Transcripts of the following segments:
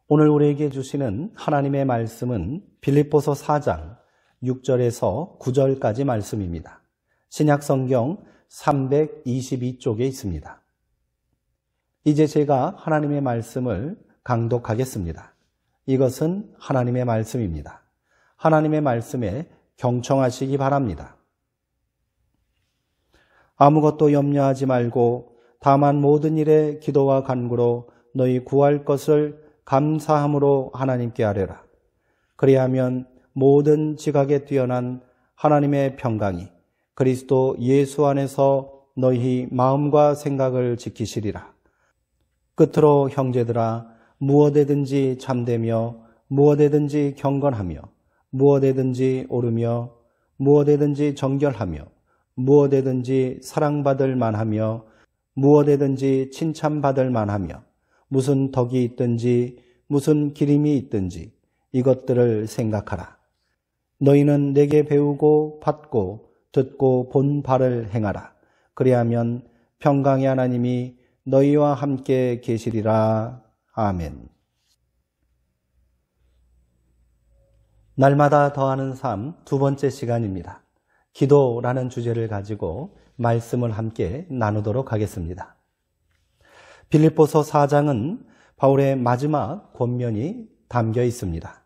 오늘 우리에게 주시는 하나님의 말씀은 빌립보서 4장 6절에서 9절까지 말씀입니다. 신약성경 322쪽에 있습니다. 이제 제가 하나님의 말씀을 강독하겠습니다. 이것은 하나님의 말씀입니다. 하나님의 말씀에 경청하시기 바랍니다. 아무것도 염려하지 말고 다만 모든 일에 기도와 간구로 너희 구할 것을 감사함으로 하나님께 아뢰라. 그리하면 모든 지각에 뛰어난 하나님의 평강이 그리스도 예수 안에서 너희 마음과 생각을 지키시리라. 끝으로 형제들아, 무엇에든지 잠대며 무엇에든지 경건하며 무엇에든지 오르며 무엇에든지 정결하며 무엇에든지 사랑받을 만하며 무엇에든지 칭찬받을 만하며 무슨 덕이 있든지 무슨 기림이 있든지 이것들을 생각하라. 너희는 내게 배우고 받고 듣고 본 바를 행하라. 그리하면 평강의 하나님이 너희와 함께 계시리라. 아멘. 날마다 더하는 삶 두 번째 시간입니다. 기도라는 주제를 가지고 말씀을 함께 나누도록 하겠습니다. 빌립보서 4장은 바울의 마지막 권면이 담겨 있습니다.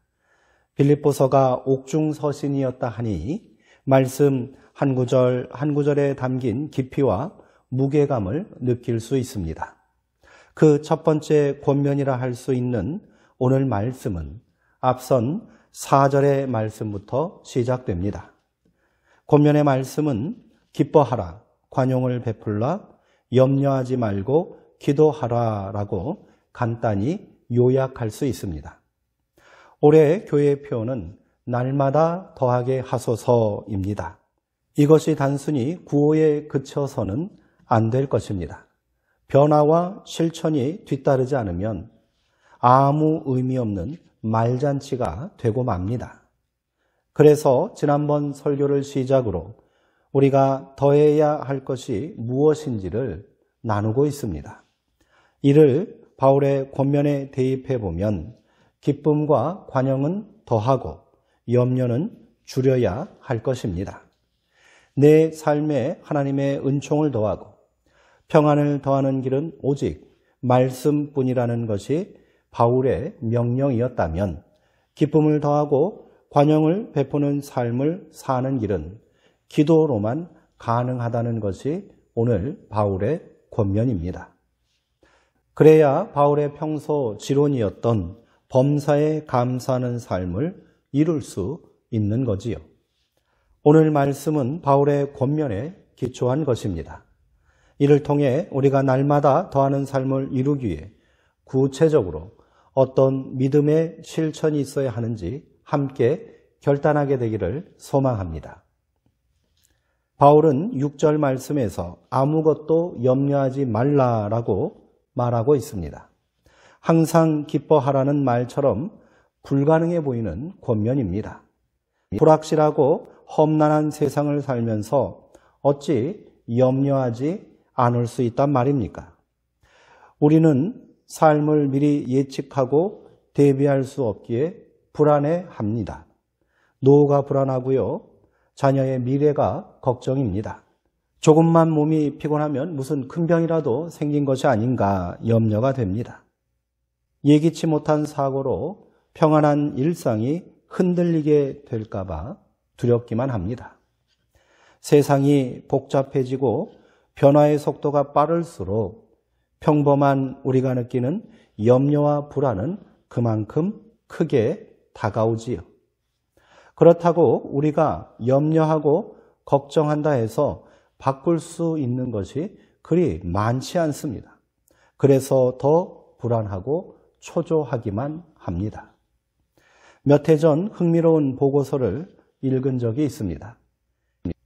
빌립보서가 옥중서신이었다 하니 말씀 한 구절 한 구절에 담긴 깊이와 무게감을 느낄 수 있습니다. 그 첫 번째 권면이라 할 수 있는 오늘 말씀은 앞선 4절의 말씀부터 시작됩니다. 권면의 말씀은 기뻐하라, 관용을 베풀라, 염려하지 말고 기도하라 라고 간단히 요약할 수 있습니다. 올해 교회의 표어는 날마다 더하게 하소서입니다. 이것이 단순히 구호에 그쳐서는 안 될 것입니다. 변화와 실천이 뒤따르지 않으면 아무 의미 없는 말잔치가 되고 맙니다. 그래서 지난번 설교를 시작으로 우리가 더해야 할 것이 무엇인지를 나누고 있습니다. 이를 바울의 권면에 대입해 보면 기쁨과 관용은 더하고 염려는 줄여야 할 것입니다. 내 삶에 하나님의 은총을 더하고 평안을 더하는 길은 오직 말씀뿐이라는 것이 바울의 명령이었다면 기쁨을 더하고 관용을 베푸는 삶을 사는 길은 기도로만 가능하다는 것이 오늘 바울의 권면입니다. 그래야 바울의 평소 지론이었던 범사에 감사하는 삶을 이룰 수 있는 거지요. 오늘 말씀은 바울의 권면에 기초한 것입니다. 이를 통해 우리가 날마다 더하는 삶을 이루기 위해 구체적으로 어떤 믿음의 실천이 있어야 하는지 함께 결단하게 되기를 소망합니다. 바울은 6절 말씀에서 아무것도 염려하지 말라라고 말하고 있습니다. 항상 기뻐하라는 말처럼 불가능해 보이는 권면입니다. 불확실하고 험난한 세상을 살면서 어찌 염려하지 않을 수 있단 말입니까? 우리는 삶을 미리 예측하고 대비할 수 없기에 불안해합니다. 노후가 불안하고요. 자녀의 미래가 걱정입니다. 조금만 몸이 피곤하면 무슨 큰 병이라도 생긴 것이 아닌가 염려가 됩니다. 예기치 못한 사고로 평안한 일상이 흔들리게 될까 봐 두렵기만 합니다. 세상이 복잡해지고 변화의 속도가 빠를수록 평범한 우리가 느끼는 염려와 불안은 그만큼 크게 다가오지요. 그렇다고 우리가 염려하고 걱정한다 해서 바꿀 수 있는 것이 그리 많지 않습니다. 그래서 더 불안하고 초조하기만 합니다. 몇 해 전 흥미로운 보고서를 읽은 적이 있습니다.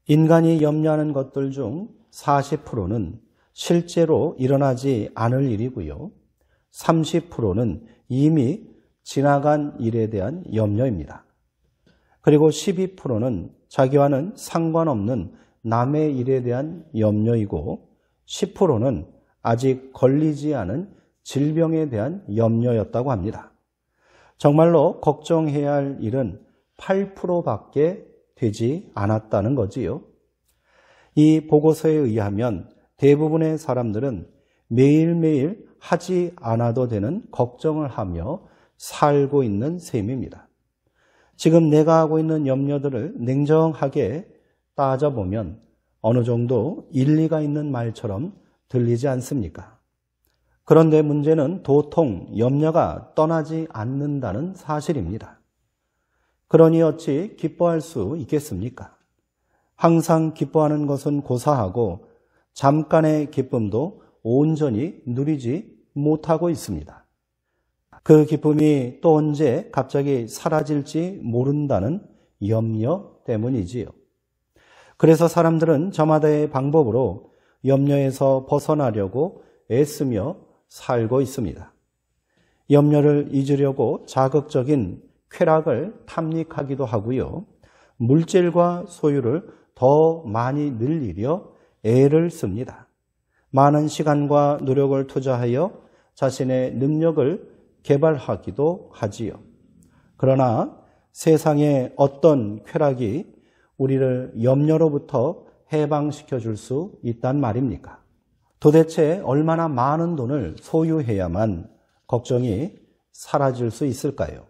인간이 염려하는 것들 중 40%는 실제로 일어나지 않을 일이고요. 30%는 이미 지나간 일에 대한 염려입니다. 그리고 12%는 자기와는 상관없는 남의 일에 대한 염려이고 10%는 아직 걸리지 않은 질병에 대한 염려였다고 합니다. 정말로 걱정해야 할 일은 8%밖에 되지 않았다는 거지요. 이 보고서에 의하면 대부분의 사람들은 매일매일 하지 않아도 되는 걱정을 하며 살고 있는 셈입니다. 지금 내가 하고 있는 염려들을 냉정하게 따져보면 어느 정도 일리가 있는 말처럼 들리지 않습니까? 그런데 문제는 도통 염려가 떠나지 않는다는 사실입니다. 그러니 어찌 기뻐할 수 있겠습니까? 항상 기뻐하는 것은 고사하고 잠깐의 기쁨도 온전히 누리지 못하고 있습니다. 그 기쁨이 또 언제 갑자기 사라질지 모른다는 염려 때문이지요. 그래서 사람들은 저마다의 방법으로 염려에서 벗어나려고 애쓰며 살고 있습니다. 염려를 잊으려고 자극적인 쾌락을 탐닉하기도 하고요. 물질과 소유를 더 많이 늘리려 애를 씁니다. 많은 시간과 노력을 투자하여 자신의 능력을 개발하기도 하지요. 그러나 세상의 어떤 쾌락이 우리를 염려로부터 해방시켜 줄 수 있단 말입니까? 도대체 얼마나 많은 돈을 소유해야만 걱정이 사라질 수 있을까요?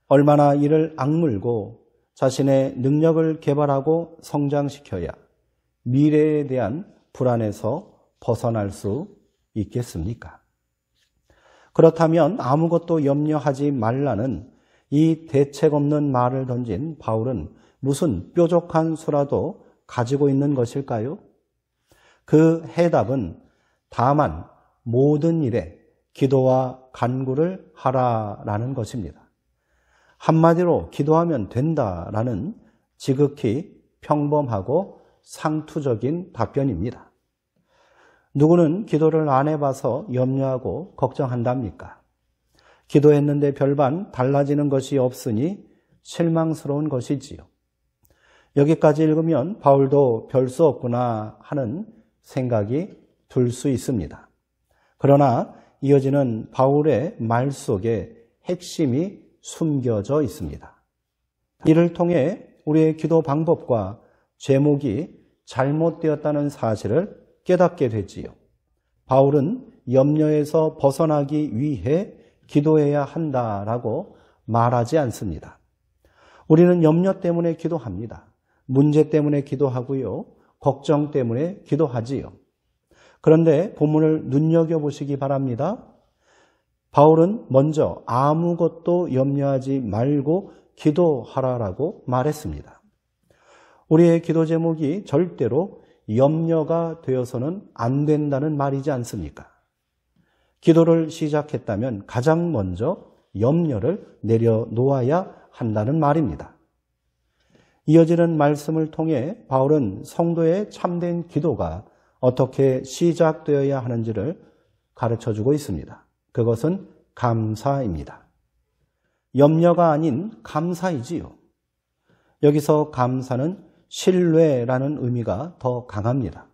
얼마나 이를 악물고 자신의 능력을 개발하고 성장시켜야 미래에 대한 불안에서 벗어날 수 있겠습니까? 그렇다면 아무것도 염려하지 말라는 이 대책 없는 말을 던진 바울은 무슨 뾰족한 수라도 가지고 있는 것일까요? 그 해답은 다만 모든 일에 기도와 간구를 하라라는 것입니다. 한마디로 기도하면 된다라는 지극히 평범하고 상투적인 답변입니다. 누구는 기도를 안 해봐서 염려하고 걱정한답니까? 기도했는데 별반 달라지는 것이 없으니 실망스러운 것이지요. 여기까지 읽으면 바울도 별 수 없구나 하는 생각이 들 수 있습니다. 그러나 이어지는 바울의 말 속에 핵심이 숨겨져 있습니다. 이를 통해 우리의 기도 방법과 제목이 잘못되었다는 사실을 깨닫게 되지요. 바울은 염려에서 벗어나기 위해 기도해야 한다라고 말하지 않습니다. 우리는 염려 때문에 기도합니다. 문제 때문에 기도하고요. 걱정 때문에 기도하지요. 그런데 본문을 눈여겨보시기 바랍니다. 바울은 먼저 아무것도 염려하지 말고 기도하라라고 말했습니다. 우리의 기도 제목이 절대로 염려가 되어서는 안 된다는 말이지 않습니까? 기도를 시작했다면 가장 먼저 염려를 내려놓아야 한다는 말입니다. 이어지는 말씀을 통해 바울은 성도의 참된 기도가 어떻게 시작되어야 하는지를 가르쳐주고 있습니다. 그것은 감사입니다. 염려가 아닌 감사이지요. 여기서 감사는 신뢰라는 의미가 더 강합니다.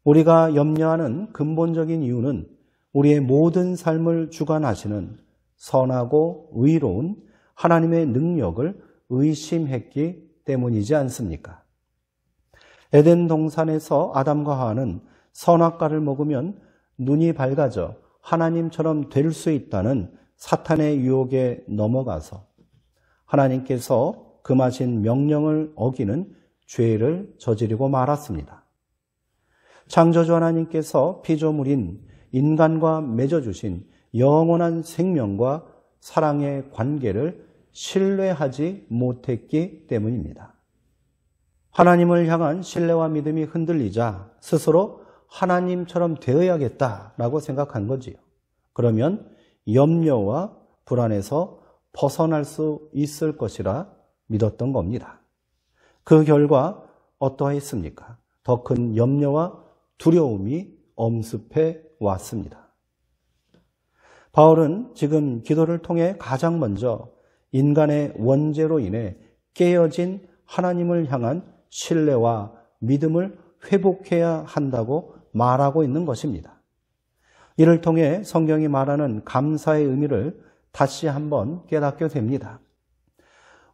우리가 염려하는 근본적인 이유는 우리의 모든 삶을 주관하시는 선하고 의로운 하나님의 능력을 의심했기 때문이지 않습니까? 에덴 동산에서 아담과 하와는 선악과를 먹으면 눈이 밝아져 하나님처럼 될 수 있다는 사탄의 유혹에 넘어가서 하나님께서 금하신 명령을 어기는 죄를 저지르고 말았습니다. 창조주 하나님께서 피조물인 인간과 맺어주신 영원한 생명과 사랑의 관계를 신뢰하지 못했기 때문입니다. 하나님을 향한 신뢰와 믿음이 흔들리자 스스로 하나님처럼 되어야겠다라고 생각한 거지요. 그러면 염려와 불안에서 벗어날 수 있을 것이라 믿었던 겁니다. 그 결과 어떠했습니까? 더 큰 염려와 두려움이 엄습해 왔습니다. 바울은 지금 기도를 통해 가장 먼저 인간의 원죄로 인해 깨어진 하나님을 향한 신뢰와 믿음을 회복해야 한다고 말하고 있는 것입니다. 이를 통해 성경이 말하는 감사의 의미를 다시 한번 깨닫게 됩니다.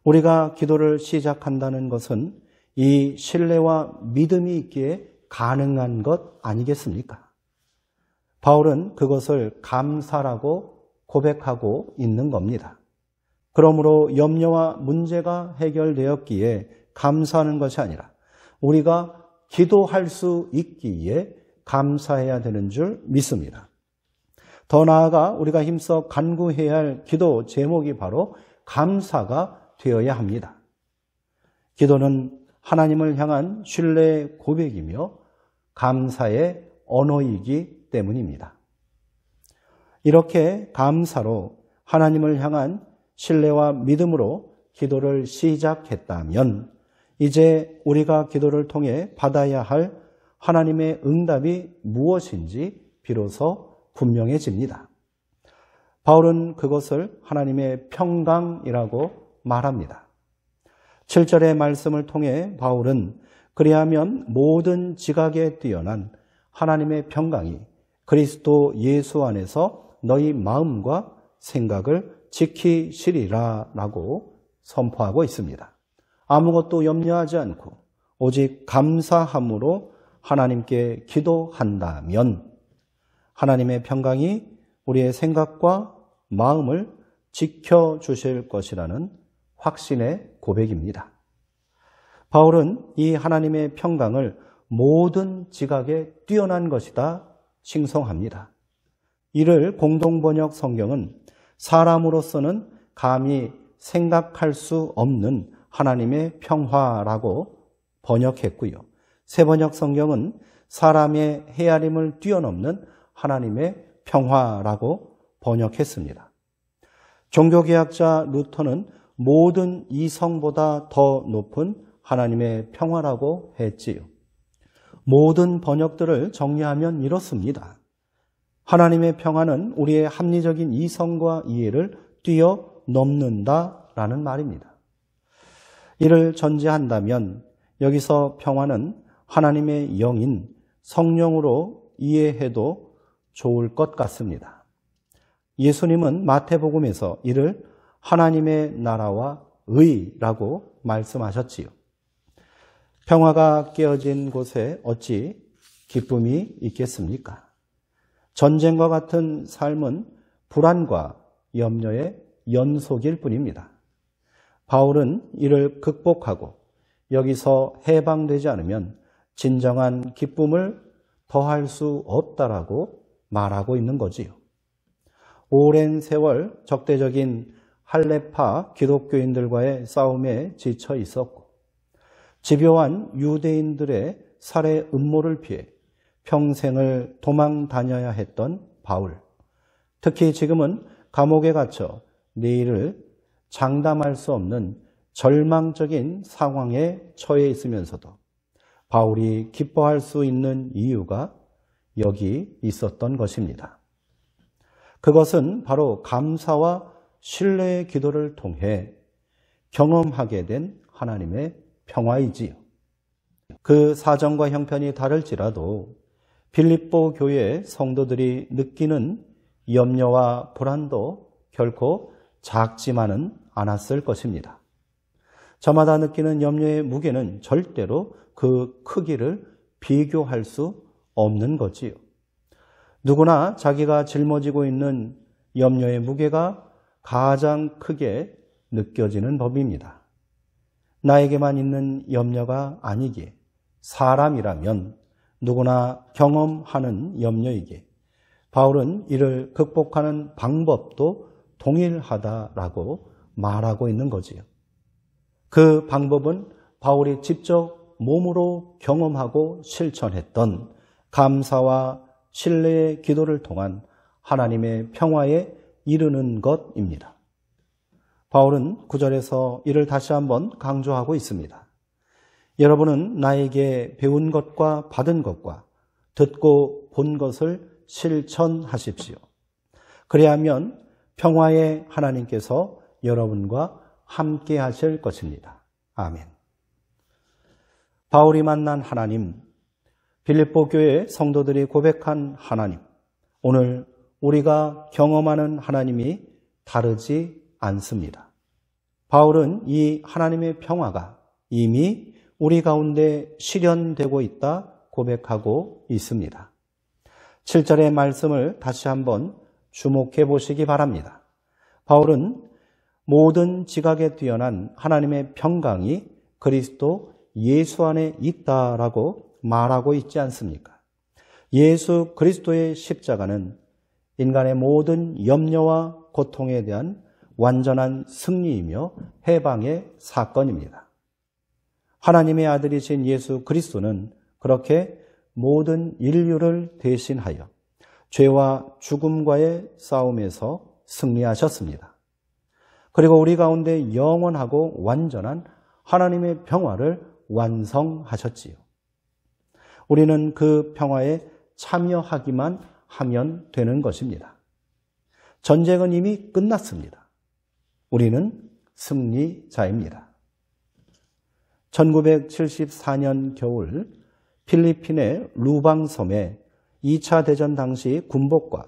우리가 기도를 시작한다는 것은 이 신뢰와 믿음이 있기에 가능한 것 아니겠습니까? 바울은 그것을 감사라고 고백하고 있는 겁니다. 그러므로 염려와 문제가 해결되었기에 감사하는 것이 아니라 우리가 기도할 수 있기에 감사해야 되는 줄 믿습니다. 더 나아가 우리가 힘써 간구해야 할 기도 제목이 바로 감사가 되어야 합니다. 기도는 하나님을 향한 신뢰의 고백이며 감사의 언어이기 때문입니다. 이렇게 감사로 하나님을 향한 신뢰와 믿음으로 기도를 시작했다면 이제 우리가 기도를 통해 받아야 할 하나님의 응답이 무엇인지 비로소 분명해집니다. 바울은 그것을 하나님의 평강이라고 말합니다. 7절의 말씀을 통해 바울은 그리하면 모든 지각에 뛰어난 하나님의 평강이 그리스도 예수 안에서 너희 마음과 생각을 지키시리라 라고 선포하고 있습니다. 아무것도 염려하지 않고 오직 감사함으로 하나님께 기도한다면 하나님의 평강이 우리의 생각과 마음을 지켜주실 것이라는 확신의 고백입니다. 바울은 이 하나님의 평강을 모든 지각에 뛰어난 것이다 칭송합니다. 이를 공동번역 성경은 사람으로서는 감히 생각할 수 없는 하나님의 평화라고 번역했고요. 새번역 성경은 사람의 헤아림을 뛰어넘는 하나님의 평화라고 번역했습니다. 종교개혁자 루터는 모든 이성보다 더 높은 하나님의 평화라고 했지요. 모든 번역들을 정리하면 이렇습니다. 하나님의 평화는 우리의 합리적인 이성과 이해를 뛰어넘는다라는 말입니다. 이를 전제한다면 여기서 평화는 하나님의 영인 성령으로 이해해도 좋을 것 같습니다. 예수님은 마태복음에서 이를 하나님의 나라와 의라고 말씀하셨지요. 평화가 깨어진 곳에 어찌 기쁨이 있겠습니까? 전쟁과 같은 삶은 불안과 염려의 연속일 뿐입니다. 바울은 이를 극복하고 여기서 해방되지 않으면 진정한 기쁨을 더할 수 없다라고 말하고 있는 거지요. 오랜 세월 적대적인 할레파 기독교인들과의 싸움에 지쳐 있었고 집요한 유대인들의 살해 음모를 피해 평생을 도망 다녀야 했던 바울. 특히 지금은 감옥에 갇혀 내일을 장담할 수 없는 절망적인 상황에 처해 있으면서도 바울이 기뻐할 수 있는 이유가 여기 있었던 것입니다. 그것은 바로 감사와 신뢰의 기도를 통해 경험하게 된 하나님의 평화이지요. 그 사정과 형편이 다를지라도 빌립보 교회의 성도들이 느끼는 염려와 불안도 결코 작지만은 않았을 것입니다. 저마다 느끼는 염려의 무게는 절대로 그 크기를 비교할 수 없는 거지요. 누구나 자기가 짊어지고 있는 염려의 무게가 가장 크게 느껴지는 법입니다. 나에게만 있는 염려가 아니기에 사람이라면 누구나 경험하는 염려이기에 바울은 이를 극복하는 방법도 동일하다라고 말하고 있는 거지요. 그 방법은 바울이 직접 몸으로 경험하고 실천했던 감사와 신뢰의 기도를 통한 하나님의 평화에 이르는 것입니다. 바울은 9절에서 이를 다시 한번 강조하고 있습니다. 여러분은 나에게 배운 것과 받은 것과 듣고 본 것을 실천하십시오. 그리하면 평화의 하나님께서 여러분과 함께 하실 것입니다. 아멘. 바울이 만난 하나님, 빌립보 교회 성도들이 고백한 하나님, 오늘 우리가 경험하는 하나님이 다르지 않습니다. 바울은 이 하나님의 평화가 이미 우리 가운데 실현되고 있다 고백하고 있습니다. 7절의 말씀을 다시 한번 주목해 보시기 바랍니다. 바울은 모든 지각에 뛰어난 하나님의 평강이 그리스도 예수 안에 있다라고 말하고 있지 않습니까? 예수 그리스도의 십자가는 인간의 모든 염려와 고통에 대한 완전한 승리이며 해방의 사건입니다. 하나님의 아들이신 예수 그리스도는 그렇게 모든 인류를 대신하여 죄와 죽음과의 싸움에서 승리하셨습니다. 그리고 우리 가운데 영원하고 완전한 하나님의 평화를 완성하셨지요. 우리는 그 평화에 참여하기만 하면 되는 것입니다. 전쟁은 이미 끝났습니다. 우리는 승리자입니다. 1974년 겨울 필리핀의 루방섬에 2차 대전 당시 군복과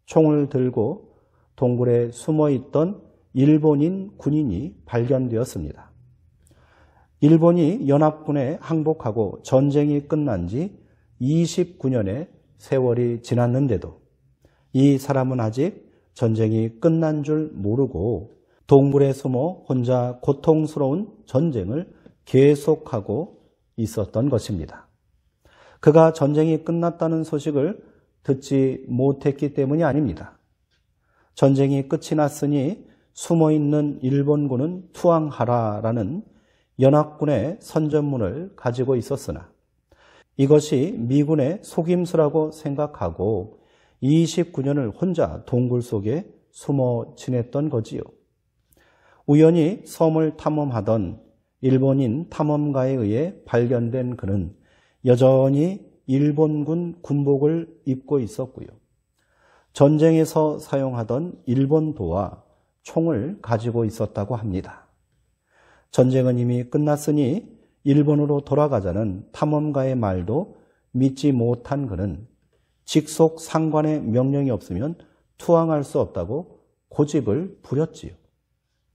총을 들고 동굴에 숨어있던 일본인 군인이 발견되었습니다. 일본이 연합군에 항복하고 전쟁이 끝난 지 29년의 세월이 지났는데도 이 사람은 아직 전쟁이 끝난 줄 모르고 동굴에 숨어 혼자 고통스러운 전쟁을 계속하고 있었던 것입니다. 그가 전쟁이 끝났다는 소식을 듣지 못했기 때문이 아닙니다. 전쟁이 끝이 났으니 숨어있는 일본군은 투항하라라는 연합군의 선전문을 가지고 있었으나 이것이 미군의 속임수라고 생각하고 29년을 혼자 동굴 속에 숨어 지냈던 거지요. 우연히 섬을 탐험하던 일본인 탐험가에 의해 발견된 그는 여전히 일본군 군복을 입고 있었고요. 전쟁에서 사용하던 일본도와 총을 가지고 있었다고 합니다. 전쟁은 이미 끝났으니 일본으로 돌아가자는 탐험가의 말도 믿지 못한 그는 직속 상관의 명령이 없으면 투항할 수 없다고 고집을 부렸지요.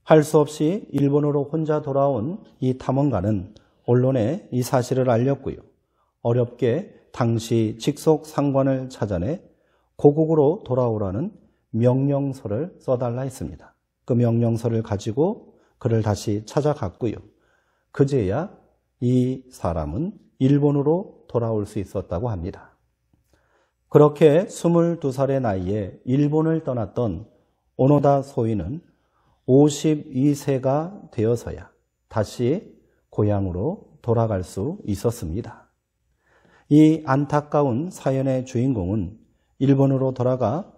할 수 없이 일본으로 혼자 돌아온 이 탐험가는 언론에 이 사실을 알렸고요. 어렵게 당시 직속 상관을 찾아내 고국으로 돌아오라는 명령서를 써달라 했습니다. 그 명령서를 가지고 그를 다시 찾아갔고요. 그제야 이 사람은 일본으로 돌아올 수 있었다고 합니다. 그렇게 22살의 나이에 일본을 떠났던 오노다 소위는 52세가 되어서야 다시 고향으로 돌아갈 수 있었습니다. 이 안타까운 사연의 주인공은 일본으로 돌아가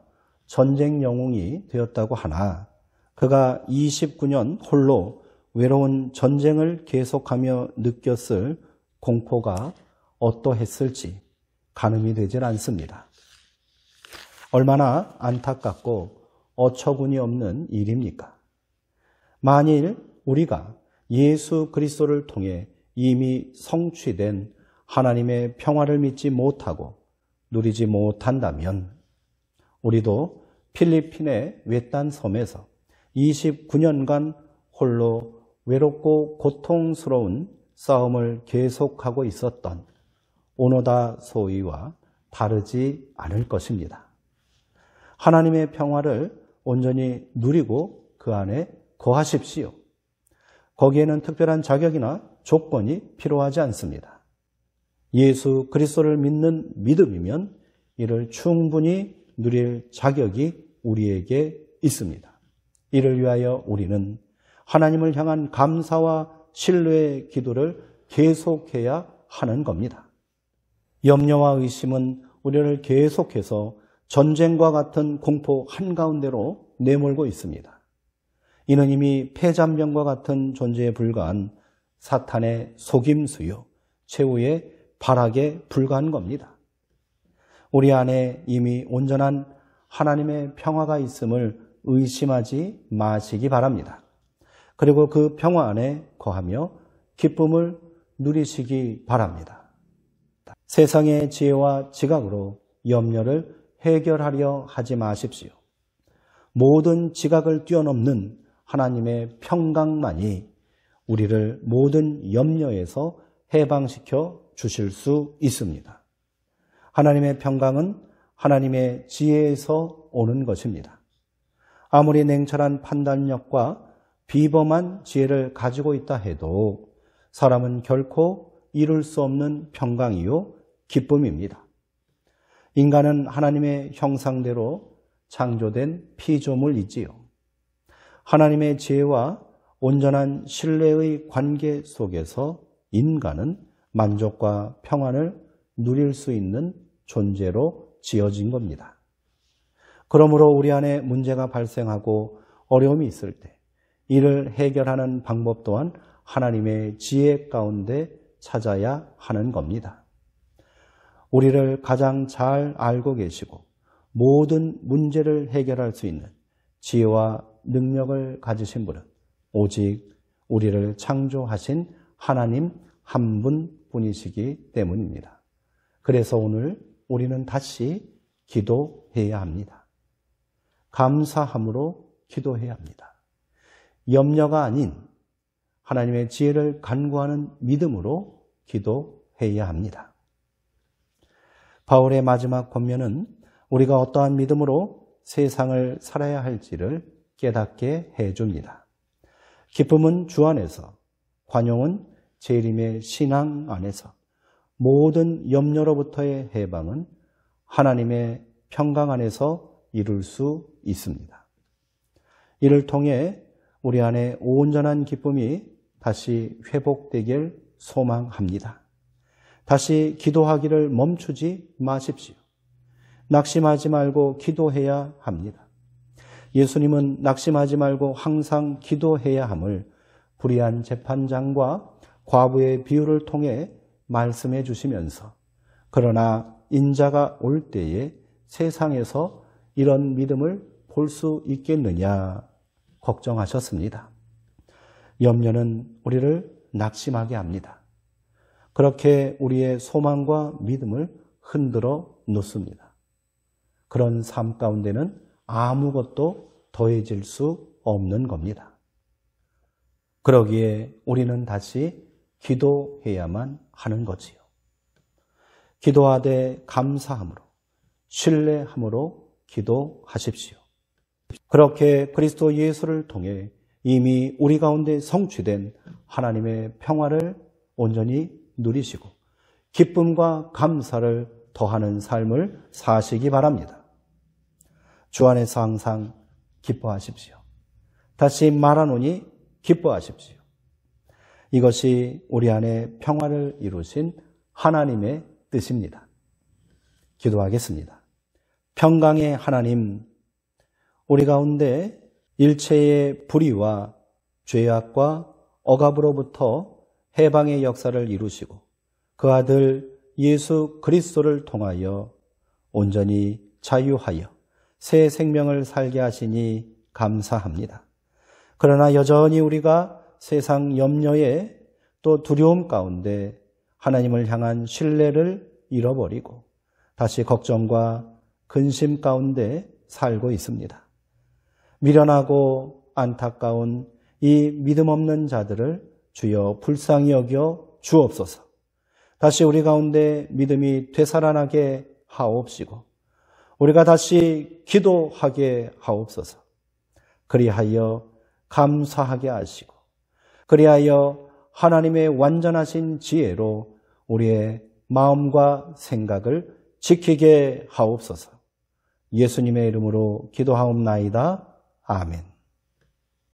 전쟁 영웅이 되었다고 하나 그가 29년 홀로 외로운 전쟁을 계속하며 느꼈을 공포가 어떠했을지 가늠이 되질 않습니다. 얼마나 안타깝고 어처구니 없는 일입니까? 만일 우리가 예수 그리스도를 통해 이미 성취된 하나님의 평화를 믿지 못하고 누리지 못한다면 우리도 필리핀의 외딴 섬에서 29년간 홀로 외롭고 고통스러운 싸움을 계속하고 있었던 오노다 소위와 다르지 않을 것입니다. 하나님의 평화를 온전히 누리고 그 안에 거하십시오. 거기에는 특별한 자격이나 조건이 필요하지 않습니다. 예수 그리스도를 믿는 믿음이면 이를 충분히 누릴 자격이 우리에게 있습니다. 이를 위하여 우리는 하나님을 향한 감사와 신뢰의 기도를 계속해야 하는 겁니다. 염려와 의심은 우리를 계속해서 전쟁과 같은 공포 한가운데로 내몰고 있습니다. 이는 이미 폐잔병과 같은 존재에 불과한 사탄의 속임수요, 최후의 발악에 불과한 겁니다. 우리 안에 이미 온전한 하나님의 평화가 있음을 의심하지 마시기 바랍니다. 그리고 그 평화 안에 거하며 기쁨을 누리시기 바랍니다. 세상의 지혜와 지각으로 염려를 해결하려 하지 마십시오. 모든 지각을 뛰어넘는 하나님의 평강만이 우리를 모든 염려에서 해방시켜 주실 수 있습니다. 하나님의 평강은 하나님의 지혜에서 오는 것입니다. 아무리 냉철한 판단력과 비범한 지혜를 가지고 있다 해도 사람은 결코 이룰 수 없는 평강이요 기쁨입니다. 인간은 하나님의 형상대로 창조된 피조물이지요. 하나님의 지혜와 온전한 신뢰의 관계 속에서 인간은 만족과 평안을 누릴 수 있는 존재로 지어진 겁니다. 그러므로 우리 안에 문제가 발생하고 어려움이 있을 때 이를 해결하는 방법 또한 하나님의 지혜 가운데 찾아야 하는 겁니다. 우리를 가장 잘 알고 계시고 모든 문제를 해결할 수 있는 지혜와 능력을 가지신 분은 오직 우리를 창조하신 하나님 한 분뿐이시기 때문입니다. 그래서 오늘 우리는 다시 기도해야 합니다. 감사함으로 기도해야 합니다. 염려가 아닌 하나님의 지혜를 간구하는 믿음으로 기도해야 합니다. 바울의 마지막 권면은 우리가 어떠한 믿음으로 세상을 살아야 할지를 깨닫게 해줍니다. 기쁨은 주 안에서, 관용은 재림의 신앙 안에서, 모든 염려로부터의 해방은 하나님의 평강 안에서 이룰 수 있습니다. 이를 통해 우리 안에 온전한 기쁨이 다시 회복되길 소망합니다. 다시 기도하기를 멈추지 마십시오. 낙심하지 말고 기도해야 합니다. 예수님은 낙심하지 말고 항상 기도해야 함을 불의한 재판장과 과부의 비유를 통해 말씀해 주시면서 그러나 인자가 올 때에 세상에서 이런 믿음을 볼 수 있겠느냐 걱정하셨습니다. 염려는 우리를 낙심하게 합니다. 그렇게 우리의 소망과 믿음을 흔들어 놓습니다. 그런 삶 가운데는 아무것도 더해질 수 없는 겁니다. 그러기에 우리는 다시 기도해야만 하는 거지요. 기도하되 감사함으로, 신뢰함으로 기도하십시오. 그렇게 그리스도 예수를 통해 이미 우리 가운데 성취된 하나님의 평화를 온전히 누리시고 기쁨과 감사를 더하는 삶을 사시기 바랍니다. 주 안에서 항상 기뻐하십시오. 다시 말하노니 기뻐하십시오. 이것이 우리 안에 평화를 이루신 하나님의 뜻입니다. 기도하겠습니다. 평강의 하나님, 우리 가운데 일체의 불의와 죄악과 억압으로부터 해방의 역사를 이루시고 그 아들 예수 그리스도를 통하여 온전히 자유하여 새 생명을 살게 하시니 감사합니다. 그러나 여전히 우리가 세상 염려에 또 두려움 가운데 하나님을 향한 신뢰를 잃어버리고 다시 걱정과 근심 가운데 살고 있습니다. 미련하고 안타까운 이 믿음 없는 자들을 주여 불쌍히 여겨 주옵소서. 다시 우리 가운데 믿음이 되살아나게 하옵시고 우리가 다시 기도하게 하옵소서. 그리하여 감사하게 하시고 그리하여 하나님의 완전하신 지혜로 우리의 마음과 생각을 지키게 하옵소서. 예수님의 이름으로 기도하옵나이다. 아멘.